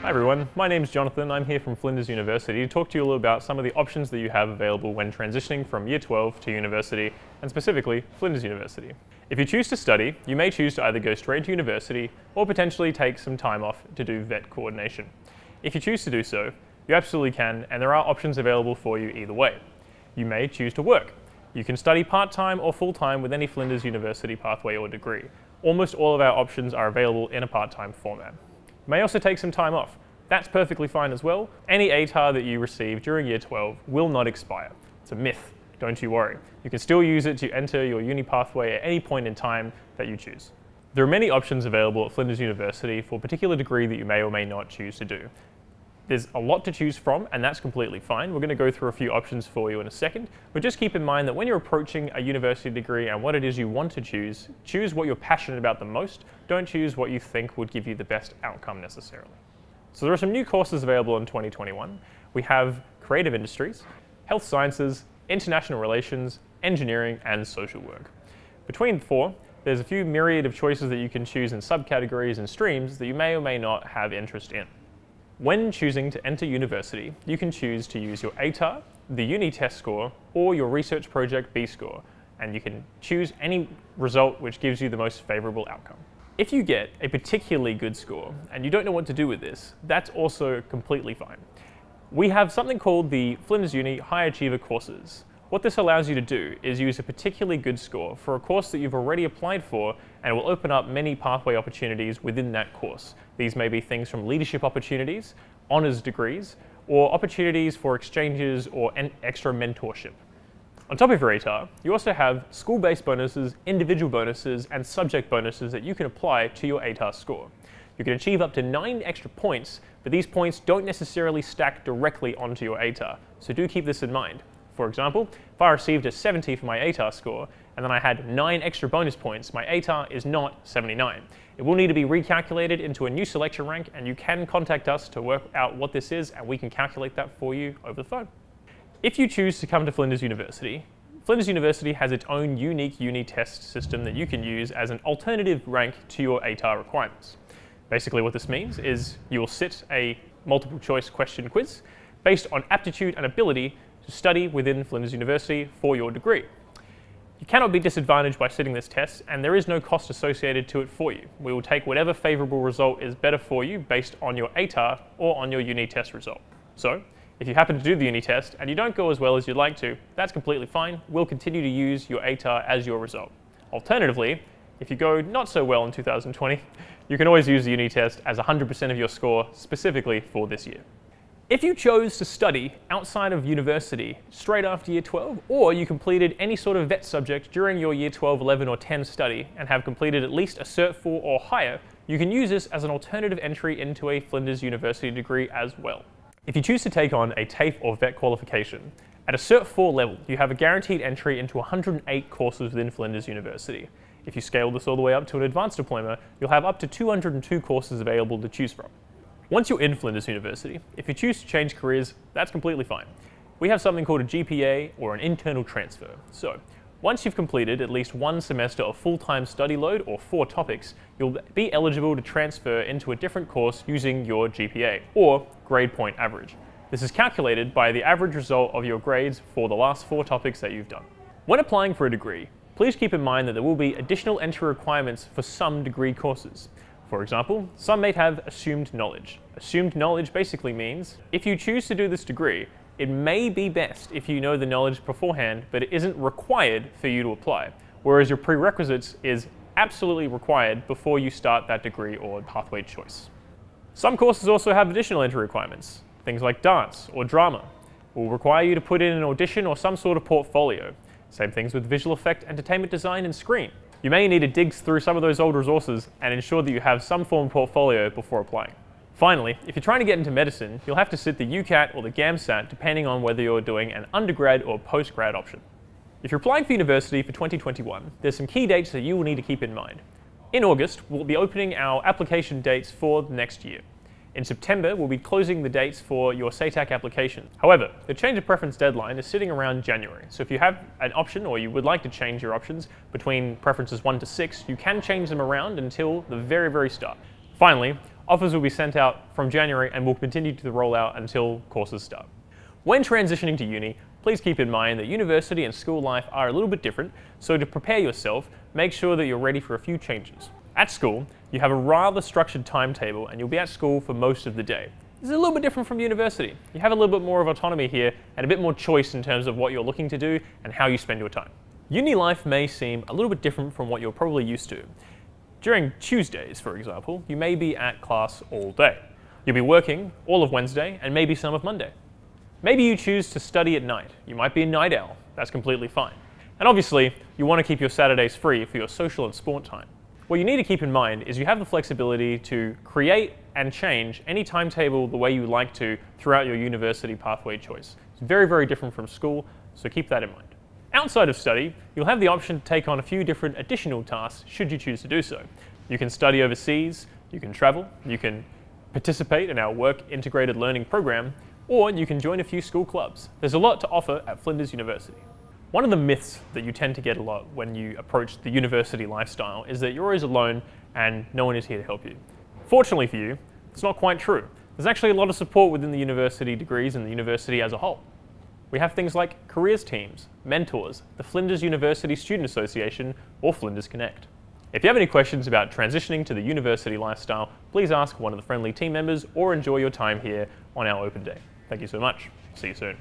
Hi everyone, my name is Jonathan. I'm here from Flinders University to talk to you a little about some of the options that you have available when transitioning from Year 12 to university, and specifically Flinders University. If you choose to study, you may choose to either go straight to university or potentially take some time off to do vet coordination. If you choose to do so, you absolutely can, and there are options available for you either way. You may choose to work. You can study part-time or full-time with any Flinders University pathway or degree. Almost all of our options are available in a part-time format. You may also take some time off. That's perfectly fine as well. Any ATAR that you receive during Year 12 will not expire. It's a myth, don't you worry. You can still use it to enter your uni pathway at any point in time that you choose. There are many options available at Flinders University for a particular degree that you may or may not choose to do. There's a lot to choose from, and that's completely fine. We're going to go through a few options for you in a second, but just keep in mind that when you're approaching a university degree and what it is you want to choose what you're passionate about the most. Don't choose what you think would give you the best outcome necessarily. So there are some new courses available in 2021. We have Creative Industries, Health Sciences, International Relations, Engineering, and Social Work. Between the four, there's a few myriad of choices that you can choose in subcategories and streams that you may or may not have interest in. When choosing to enter university, you can choose to use your ATAR, the Uni Test score, or your Research Project B score, and you can choose any result which gives you the most favourable outcome. If you get a particularly good score and you don't know what to do with this, that's also completely fine. We have something called the Flinders Uni High Achiever courses. What this allows you to do is use a particularly good score for a course that you've already applied for, and it will open up many pathway opportunities within that course. These may be things from leadership opportunities, honours degrees, or opportunities for exchanges or extra mentorship. On top of your ATAR, you also have school-based bonuses, individual bonuses, and subject bonuses that you can apply to your ATAR score. You can achieve up to 9 extra points, but these points don't necessarily stack directly onto your ATAR, so do keep this in mind. For example, if I received a 70 for my ATAR score, and then I had 9 extra bonus points, my ATAR is not 79. It will need to be recalculated into a new selection rank, and you can contact us to work out what this is, and we can calculate that for you over the phone. If you choose to come to Flinders University has its own unique Uni Test system that you can use as an alternative rank to your ATAR requirements. Basically what this means is you will sit a multiple choice question quiz based on aptitude and ability to study within Flinders University for your degree. You cannot be disadvantaged by sitting this test, and there is no cost associated to it for you. We will take whatever favourable result is better for you based on your ATAR or on your Uni Test result. So, if you happen to do the Uni Test and you don't go as well as you'd like to, that's completely fine. We'll continue to use your ATAR as your result. Alternatively, if you go not so well in 2020, you can always use the Uni Test as 100% of your score specifically for this year. If you chose to study outside of university straight after Year 12, or you completed any sort of vet subject during your Year 12, 11 or 10 study and have completed at least a Cert 4 or higher, you can use this as an alternative entry into a Flinders University degree as well. If you choose to take on a TAFE or vet qualification, at a Cert 4 level, you have a guaranteed entry into 108 courses within Flinders University. If you scale this all the way up to an advanced diploma, you'll have up to 202 courses available to choose from. Once you're in Flinders University, if you choose to change careers, that's completely fine. We have something called a GPA or an internal transfer. So, once you've completed at least 1 semester of full-time study load or 4 topics, you'll be eligible to transfer into a different course using your GPA, or grade point average. This is calculated by the average result of your grades for the last 4 topics that you've done. When applying for a degree, please keep in mind that there will be additional entry requirements for some degree courses. For example, some may have assumed knowledge. Assumed knowledge basically means if you choose to do this degree, it may be best if you know the knowledge beforehand, but it isn't required for you to apply, whereas your prerequisites is absolutely required before you start that degree or pathway choice. Some courses also have additional entry requirements. Things like dance or drama will require you to put in an audition or some sort of portfolio. Same things with visual effect, entertainment design, and screen. You may need to dig through some of those old resources and ensure that you have some form of portfolio before applying. Finally, if you're trying to get into medicine, you'll have to sit the UCAT or the GAMSAT depending on whether you're doing an undergrad or postgrad option. If you're applying for university for 2021, there's some key dates that you will need to keep in mind. In August, we'll be opening our application dates for the next year. In September, we'll be closing the dates for your SATAC application. However, the change of preference deadline is sitting around January. So if you have an option or you would like to change your options between preferences 1 to 6, you can change them around until the very, very start. Finally, offers will be sent out from January and will continue to roll out until courses start. When transitioning to uni, please keep in mind that university and school life are a little bit different, so to prepare yourself, make sure that you're ready for a few changes. At school, you have a rather structured timetable and you'll be at school for most of the day. This is a little bit different from university. You have a little bit more of autonomy here and a bit more choice in terms of what you're looking to do and how you spend your time. Uni life may seem a little bit different from what you're probably used to. During Tuesdays, for example, you may be at class all day. You'll be working all of Wednesday and maybe some of Monday. Maybe you choose to study at night. You might be a night owl. That's completely fine. And obviously, you want to keep your Saturdays free for your social and sport time. What you need to keep in mind is you have the flexibility to create and change any timetable the way you like to throughout your university pathway choice. It's very, very different from school, so keep that in mind. Outside of study, you'll have the option to take on a few different additional tasks should you choose to do so. You can study overseas, you can travel, you can participate in our work integrated learning program, or you can join a few school clubs. There's a lot to offer at Flinders University. One of the myths that you tend to get a lot when you approach the university lifestyle is that you're always alone and no one is here to help you. Fortunately for you, it's not quite true. There's actually a lot of support within the university degrees and the university as a whole. We have things like careers teams, mentors, the Flinders University Student Association, or Flinders Connect. If you have any questions about transitioning to the university lifestyle, please ask one of the friendly team members or enjoy your time here on our open day. Thank you so much. See you soon.